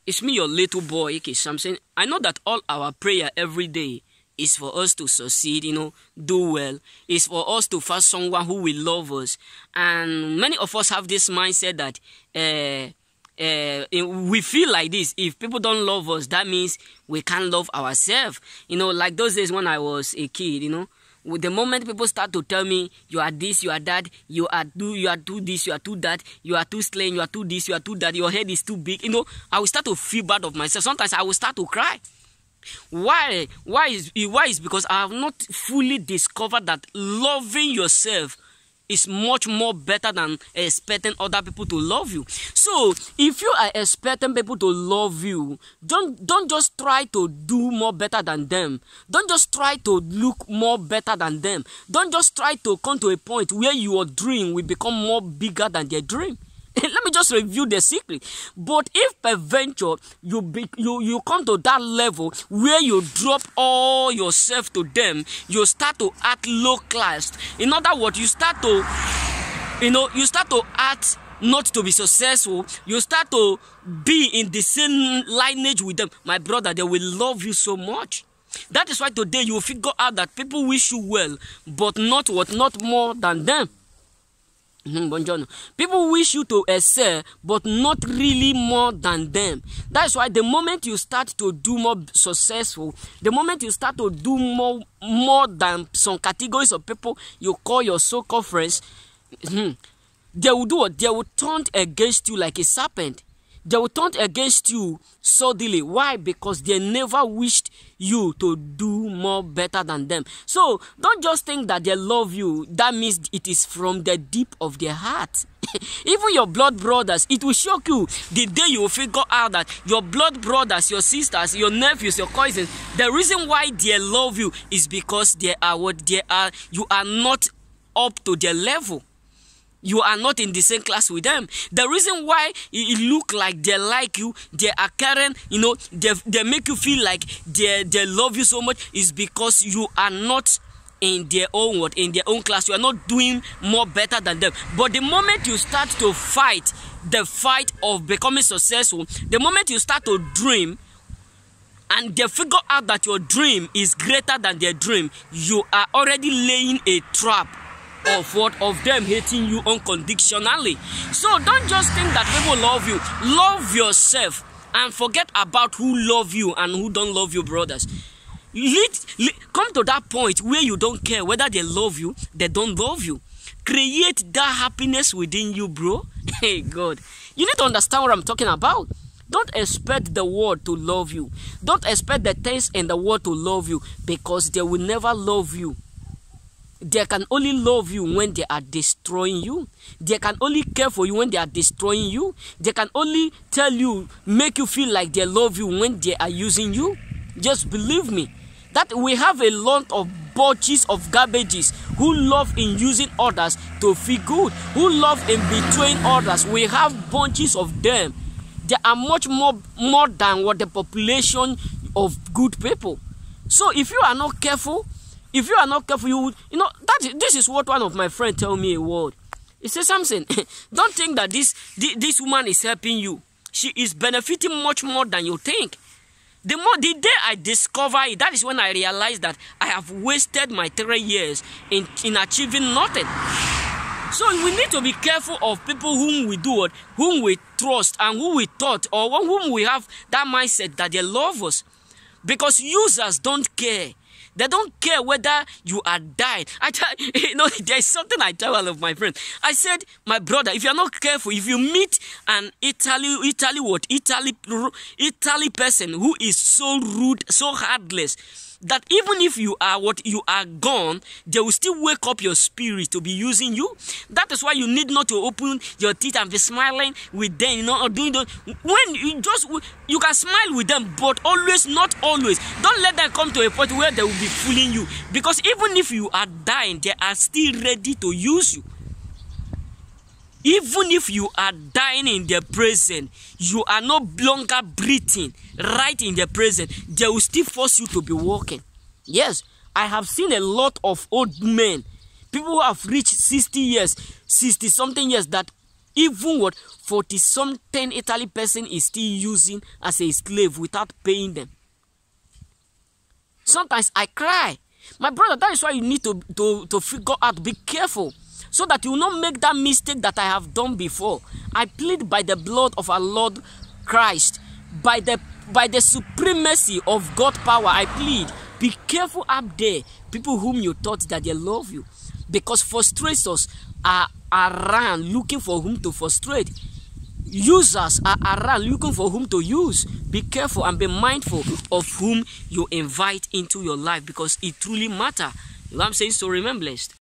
It's me, your little boy, AK Samson. I know that all our prayer every day is for us to succeed, do well. It's for us to find someone who will love us. And many of us have this mindset that we feel like this. If people don't love us, that means we can't love ourselves. Like those days when I was a kid, with the moment people start to tell me, you are this, you are that, you are too this, you are too that, you are too slim, you are too this, you are too that, your head is too big, I will start to feel bad of myself. Sometimes I will start to cry. Why is because I have not fully discovered that loving yourself is much more better than expecting other people to love you. So if you are expecting people to love you, don't just try to do more better than them. Don't just try to look more better than them. Don't just try to come to a point where your dream will become more bigger than their dream. Let me just review the secret. But if peradventure you come to that level where you drop all yourself to them, you start to act low class. In other words, you start to act not to be successful. You start to be in the same lineage with them. My brother, they will love you so much. That is why today you will figure out that people wish you well, but not more than them. Buongiorno. People wish you to excel, but not really more than them. That's why the moment you start to do more successful, the moment you start to do more than some categories of people you call your so-called friends, they will do what? They will turn against you like a serpent. They will turn against you suddenly. Why? Because they never wished you to do more better than them. So don't just think that they love you. That means it is from the deep of their heart. Even your blood brothers, it will shock you the day you will figure out that your blood brothers, your sisters, your nephews, your cousins, the reason why they love you is because they are what they are. You are not up to their level. You are not in the same class with them. The reason why it look like they like you, they are caring, they make you feel like they love you so much is because you are not in their own class. You are not doing more better than them. But the moment you start to fight the fight of becoming successful, the moment you start to dream, and they figure out that your dream is greater than their dream, you are already laying a trap of them hating you unconditionally. So don't just think that people love you. Love yourself and forget about who love you and who don't love you, brothers. Come to that point where you don't care whether they love you, they don't love you. Create that happiness within you, bro. Hey, God. You need to understand what I'm talking about. Don't expect the world to love you. Don't expect the things in the world to love you, because they will never love you. They can only love you when they are destroying you. They can only care for you when they are destroying you. They can only make you feel like they love you when they are using you. Just believe me, that we have a lot of bunches of garbages who love in using others to feel good, who love in betraying others. We have bunches of them. There are much more than what the population of good people. So if you are not careful, this is what one of my friends tell me a word. He says, Samson, don't think that this woman is helping you. She is benefiting much more than you think. The day I discover it, that is when I realized that I have wasted my 3 years in achieving nothing. So we need to be careful of people whom we whom we trust and whom we thought, or whom we have that mindset that they love us. Because users don't care. They don't care whether you are dying. There's something I tell all of my friends. I said, my brother, if you're not careful, if you meet an Italy person who is so rude, so heartless, that even if you are gone, they will still wake up your spirit to be using you. That is why you need not to open your teeth and be smiling with them, or doing that. When you can smile with them, but not always. Don't let them come to a point where they will be fooling you, because even if you are dying, they are still ready to use you. Even if you are dying in their present, you are no longer breathing right in their present, they will still force you to be walking. Yes, I have seen a lot of old men, people who have reached 60 years, 60-something years, that Even what 40-something Italy person is still using as a slave without paying them. Sometimes I cry. My brother, that is why you need to figure out, be careful, so that you will not make that mistake that I have done before. I plead by the blood of our Lord Christ, by the supremacy of God's power, I plead, be careful up there, people whom you thought that they love you, because frustrators are around looking for whom to frustrate. Users are around looking for whom to use. Be careful and be mindful of whom you invite into your life, because it truly matters. You know what I'm saying? So remain blessed.